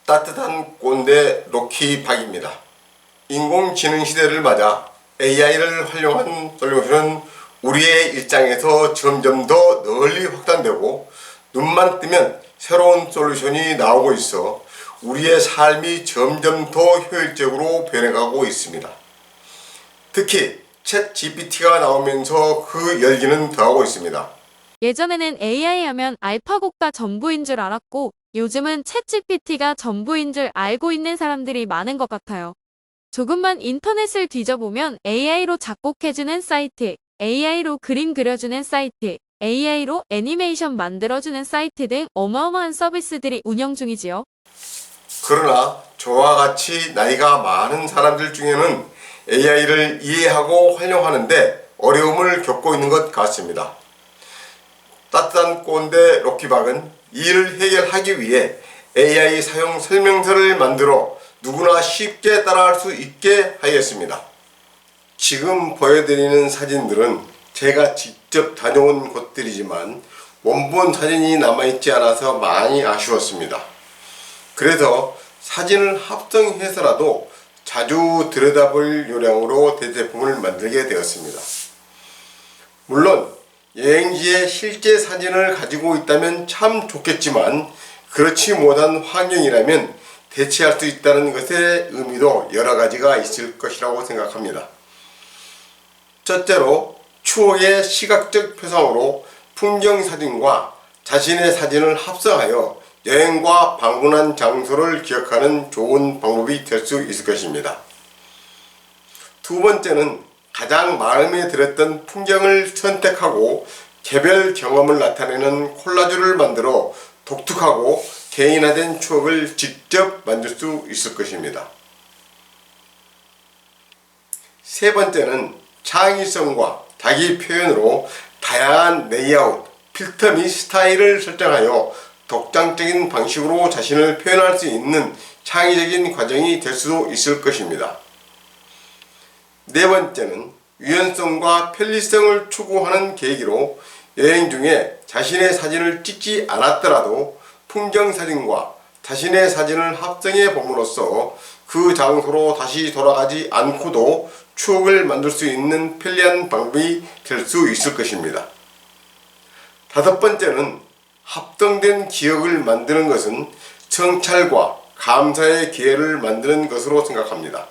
따뜻한 꼰대 로키 박입니다. 인공지능 시대를 맞아 AI를 활용한 솔루션은 우리의 일상에서 점점 더 널리 확산되고 눈만 뜨면 새로운 솔루션이 나오고 있어 우리의 삶이 점점 더 효율적으로 변해가고 있습니다. 특히 챗 GPT가 나오면서 그 열기는 더하고 있습니다. 예전에는 AI 하면 알파고가 전부인 줄 알았고 요즘은 챗GPT가 전부인 줄 알고 있는 사람들이 많은 것 같아요. 조금만 인터넷을 뒤져보면 AI로 작곡해주는 사이트, AI로 그림 그려주는 사이트, AI로 애니메이션 만들어주는 사이트 등 어마어마한 서비스들이 운영 중이지요. 그러나 저와 같이 나이가 많은 사람들 중에는 AI를 이해하고 활용하는데 어려움을 겪고 있는 것 같습니다. 따뜻한 꼰대 로키박은 이를 해결하기 위해 AI 사용 설명서를 만들어 누구나 쉽게 따라할 수 있게 하였습니다. 지금 보여드리는 사진들은 제가 직접 다녀온 곳들이지만 원본 사진이 남아있지 않아서 많이 아쉬웠습니다. 그래서 사진을 합성해서라도 자주 들여다볼 요량으로 대제품을 만들게 되었습니다. 물론 여행지의 실제 사진을 가지고 있다면 참 좋겠지만 그렇지 못한 환경이라면 대체할 수 있다는 것의 의미도 여러 가지가 있을 것이라고 생각합니다. 첫째로 추억의 시각적 표상으로 풍경 사진과 자신의 사진을 합성하여 여행과 방문한 장소를 기억하는 좋은 방법이 될 수 있을 것입니다. 두 번째는 가장 마음에 들었던 풍경을 선택하고 개별 경험을 나타내는 콜라주를 만들어 독특하고 개인화된 추억을 직접 만들 수 있을 것입니다. 세 번째는 창의성과 자기 표현으로 다양한 레이아웃, 필터 및 스타일을 설정하여 독창적인 방식으로 자신을 표현할 수 있는 창의적인 과정이 될 수도 있을 것입니다. 네 번째는 유연성과 편리성을 추구하는 계기로 여행 중에 자신의 사진을 찍지 않았더라도 풍경 사진과 자신의 사진을 합성해 봄으로써 그 장소로 다시 돌아가지 않고도 추억을 만들 수 있는 편리한 방법이 될 수 있을 것입니다. 다섯 번째는 합성된 기억을 만드는 것은 성찰과 감사의 기회를 만드는 것으로 생각합니다.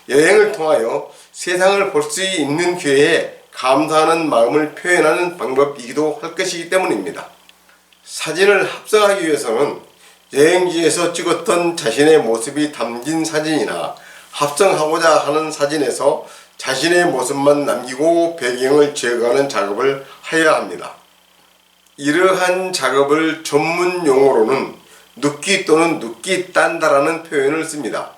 여행을 통하여 세상을 볼 수 있는 기회에 감사하는 마음을 표현하는 방법이기도 할 것이기 때문입니다. 사진을 합성하기 위해서는 여행지에서 찍었던 자신의 모습이 담긴 사진이나 합성하고자 하는 사진에서 자신의 모습만 남기고 배경을 제거하는 작업을 해야 합니다. 이러한 작업을 전문 용어로는 눕기 또는 눕기 딴다라는 표현을 씁니다.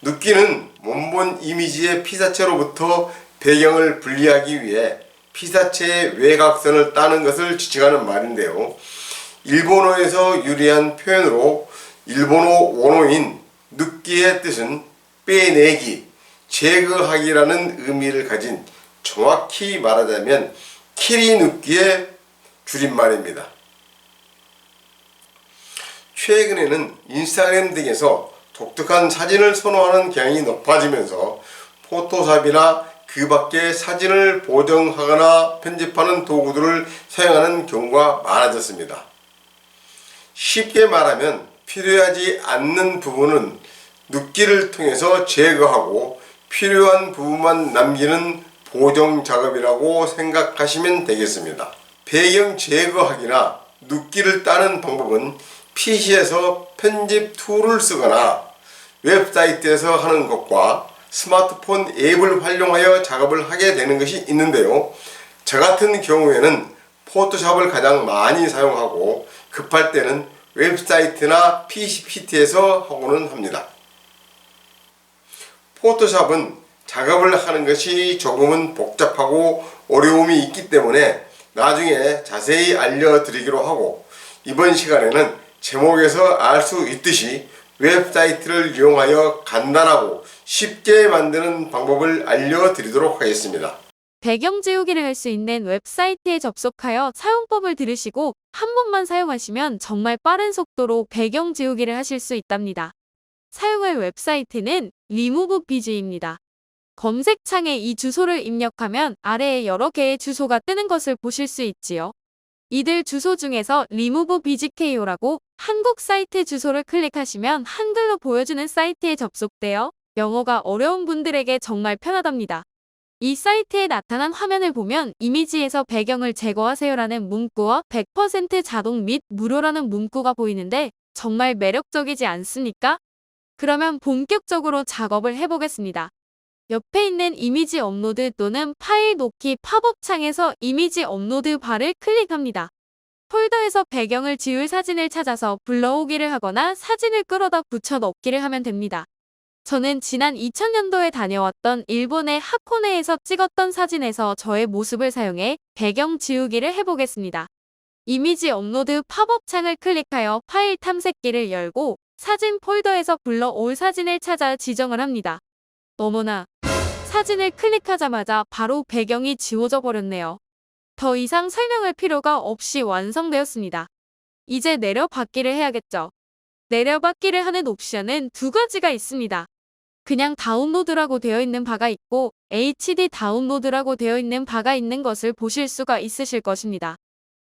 눕기는 원본 이미지의 피사체로부터 배경을 분리하기 위해 피사체의 외곽선을 따는 것을 지칭하는 말인데요. 일본어에서 유래한 표현으로 일본어 원어인 눕기의 뜻은 빼내기, 제거하기라는 의미를 가진 정확히 말하자면 키리 눕기의 줄임말입니다. 최근에는 인스타그램 등에서 독특한 사진을 선호하는 경향이 높아지면서 포토샵이나 그 밖에 사진을 보정하거나 편집하는 도구들을 사용하는 경우가 많아졌습니다. 쉽게 말하면 필요하지 않는 부분은 눕기를 통해서 제거하고 필요한 부분만 남기는 보정 작업이라고 생각하시면 되겠습니다. 배경 제거하기나 눕기를 따는 방법은 PC에서 편집 툴을 쓰거나 웹사이트에서 하는 것과 스마트폰 앱을 활용하여 작업을 하게 되는 것이 있는데요. 저 같은 경우에는 포토샵을 가장 많이 사용하고 급할 때는 웹사이트나 PC에서 하고는 합니다. 포토샵은 작업을 하는 것이 조금은 복잡하고 어려움이 있기 때문에 나중에 자세히 알려드리기로 하고 이번 시간에는 제목에서 알 수 있듯이 웹사이트를 이용하여 간단하고 쉽게 만드는 방법을 알려드리도록 하겠습니다. 배경 지우기를 할 수 있는 웹사이트에 접속하여 사용법을 들으시고 한 번만 사용하시면 정말 빠른 속도로 배경 지우기를 하실 수 있답니다. 사용할 웹사이트는 리무브비즈입니다. 검색창에 이 주소를 입력하면 아래에 여러 개의 주소가 뜨는 것을 보실 수 있지요. 이들 주소 중에서 리무브비즈KO라고 한국 사이트 주소를 클릭하시면 한글로 보여주는 사이트에 접속되어 영어가 어려운 분들에게 정말 편하답니다. 이 사이트에 나타난 화면을 보면 이미지에서 배경을 제거하세요라는 문구와 100% 자동 및 무료라는 문구가 보이는데 정말 매력적이지 않습니까? 그러면 본격적으로 작업을 해보겠습니다. 옆에 있는 이미지 업로드 또는 파일 놓기 팝업 창에서 이미지 업로드 바를 클릭합니다. 폴더에서 배경을 지울 사진을 찾아서 불러오기를 하거나 사진을 끌어다 붙여 넣기를 하면 됩니다. 저는 지난 2000년도에 다녀왔던 일본의 하코네에서 찍었던 사진에서 저의 모습을 사용해 배경 지우기를 해보겠습니다. 이미지 업로드 팝업 창을 클릭하여 파일 탐색기를 열고 사진 폴더에서 불러올 사진을 찾아 지정을 합니다. 어머나, 사진을 클릭하자마자 바로 배경이 지워져 버렸네요. 더 이상 설명할 필요가 없이 완성되었습니다. 이제 내려받기를 해야겠죠. 내려받기를 하는 옵션은 두 가지가 있습니다. 그냥 다운로드라고 되어 있는 바가 있고 HD 다운로드라고 되어 있는 바가 있는 것을 보실 수가 있으실 것입니다.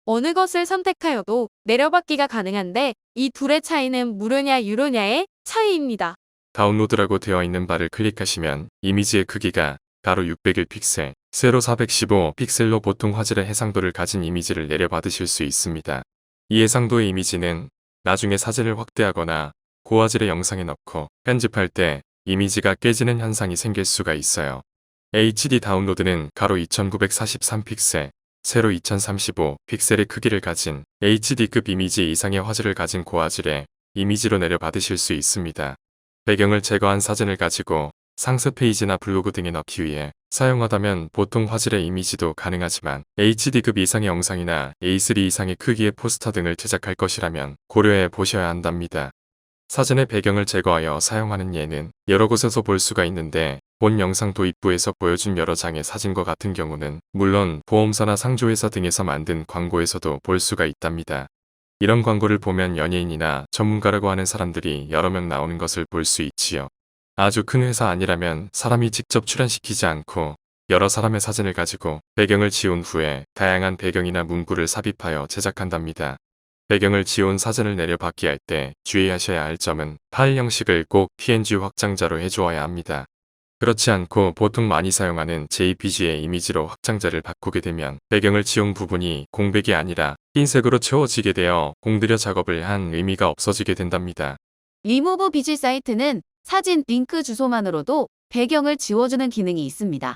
어느 것을 선택하여도 내려받기가 가능한데 이 둘의 차이는 무료냐 유료냐의 차이입니다. 다운로드라고 되어 있는 바를 클릭하시면 이미지의 크기가 가로 601픽셀, 세로 415픽셀로 보통 화질의 해상도를 가진 이미지를 내려받으실 수 있습니다. 이 해상도의 이미지는 나중에 사진을 확대하거나 고화질의 영상에 넣고 편집할 때 이미지가 깨지는 현상이 생길 수가 있어요. HD 다운로드는 가로 2943픽셀, 세로 2035픽셀의 크기를 가진 HD급 이미지 이상의 화질을 가진 고화질의 이미지로 내려받으실 수 있습니다. 배경을 제거한 사진을 가지고 상세 페이지나 블로그 등에 넣기 위해 사용하다면 보통 화질의 이미지도 가능하지만 HD급 이상의 영상이나 A3 이상의 크기의 포스터 등을 제작할 것이라면 고려해 보셔야 한답니다. 사진의 배경을 제거하여 사용하는 예는 여러 곳에서 볼 수가 있는데 본 영상 도입부에서 보여준 여러 장의 사진과 같은 경우는 물론 보험사나 상조회사 등에서 만든 광고에서도 볼 수가 있답니다. 이런 광고를 보면 연예인이나 전문가라고 하는 사람들이 여러 명 나오는 것을 볼 수 있지요. 아주 큰 회사 아니라면 사람이 직접 출연시키지 않고 여러 사람의 사진을 가지고 배경을 지운 후에 다양한 배경이나 문구를 삽입하여 제작한답니다. 배경을 지운 사진을 내려받기 할 때 주의하셔야 할 점은 파일 형식을 꼭 PNG 확장자로 해주어야 합니다. 그렇지 않고 보통 많이 사용하는 JPG의 이미지로 확장자를 바꾸게 되면 배경을 지운 부분이 공백이 아니라 흰색으로 채워지게 되어 공들여 작업을 한 의미가 없어지게 된답니다. 리무브비즈 사이트는 사진 링크 주소만으로도 배경을 지워주는 기능이 있습니다.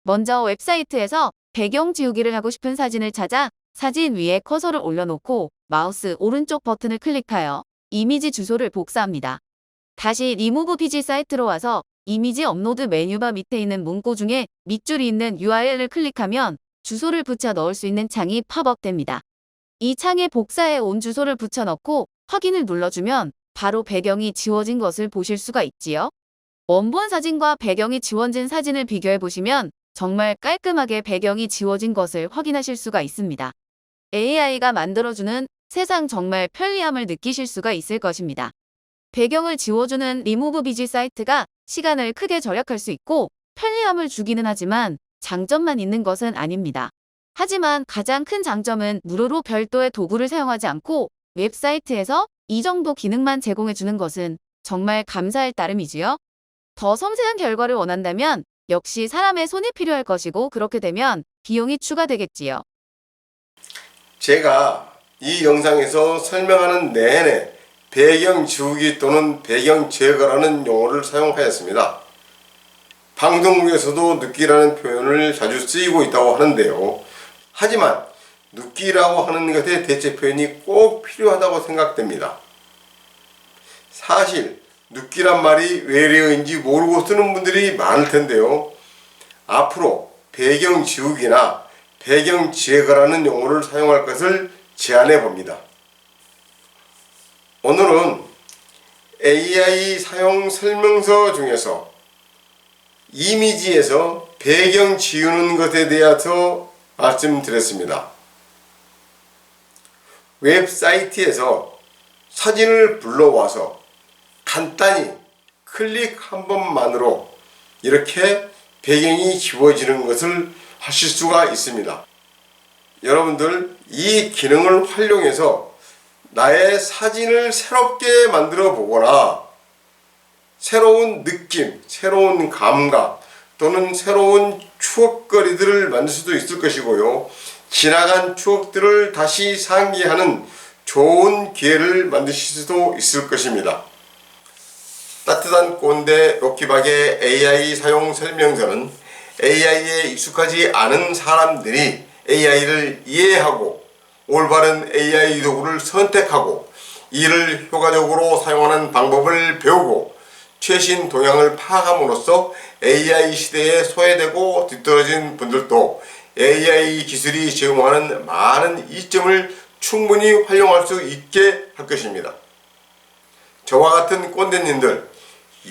먼저 웹사이트에서 배경 지우기를 하고 싶은 사진을 찾아 사진 위에 커서를 올려놓고 마우스 오른쪽 버튼을 클릭하여 이미지 주소를 복사합니다. 다시 리무브비즈 사이트로 와서 이미지 업로드 메뉴바 밑에 있는 문구 중에 밑줄이 있는 URL을 클릭하면 주소를 붙여 넣을 수 있는 창이 팝업됩니다. 이 창에 복사해 온 주소를 붙여 넣고 확인을 눌러주면 바로 배경이 지워진 것을 보실 수가 있지요. 원본 사진과 배경이 지워진 사진을 비교해 보시면 정말 깔끔하게 배경이 지워진 것을 확인하실 수가 있습니다. AI가 만들어주는 세상 정말 편리함을 느끼실 수가 있을 것입니다. 배경을 지워주는 리무브비즈 사이트가 시간을 크게 절약할 수 있고 편리함을 주기는 하지만 장점만 있는 것은 아닙니다. 하지만 가장 큰 장점은 무료로 별도의 도구를 사용하지 않고 웹사이트에서 이 정도 기능만 제공해주는 것은 정말 감사할 따름이지요. 더 섬세한 결과를 원한다면 역시 사람의 손이 필요할 것이고 그렇게 되면 비용이 추가되겠지요. 제가 이 영상에서 설명하는 내내 배경 지우기 또는 배경 제거라는 용어를 사용하였습니다. 방송국에서도 눕기라는 표현을 자주 쓰이고 있다고 하는데요. 하지만 눕기라고 하는 것의 대체 표현이 꼭 필요하다고 생각됩니다. 사실 눕기란 말이 외래어인지 모르고 쓰는 분들이 많을 텐데요. 앞으로 배경 지우기나 배경 제거라는 용어를 사용할 것을 제안해 봅니다. 오늘은 AI 사용 설명서 중에서 이미지에서 배경 지우는 것에 대해서 말씀드렸습니다. 웹사이트에서 사진을 불러와서 간단히 클릭 한 번만으로 이렇게 배경이 지워지는 것을 하실 수가 있습니다. 여러분들 이 기능을 활용해서 나의 사진을 새롭게 만들어 보거나 새로운 느낌, 새로운 감각 또는 새로운 추억거리들을 만들 수도 있을 것이고요. 지나간 추억들을 다시 상기하는 좋은 기회를 만드실 수도 있을 것입니다. 따뜻한 꼰대 로키박의 AI 사용 설명서는 AI에 익숙하지 않은 사람들이 AI를 이해하고 올바른 AI 도구를 선택하고 이를 효과적으로 사용하는 방법을 배우고 최신 동향을 파악함으로써 AI 시대에 소외되고 뒤떨어진 분들도 AI 기술이 제공하는 많은 이점을 충분히 활용할 수 있게 할 것입니다. 저와 같은 꼰대님들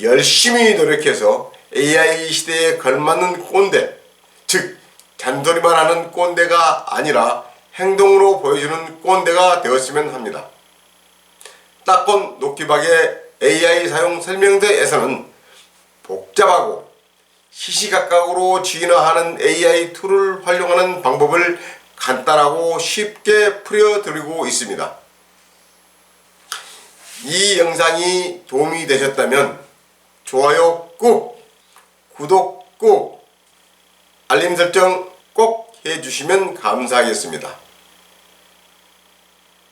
열심히 노력해서 AI 시대에 걸맞는 꼰대, 즉 잔소리만 하는 꼰대가 아니라 행동으로 보여주는 꼰대가 되었으면 합니다. 딱본 노키박의 AI 사용 설명서에서는 복잡하고 시시각각으로 진화하는 AI 툴을 활용하는 방법을 간단하고 쉽게 풀어드리고 있습니다. 이 영상이 도움이 되셨다면 좋아요 꾹, 구독 꾹, 알림 설정 꼭 해주시면 감사하겠습니다.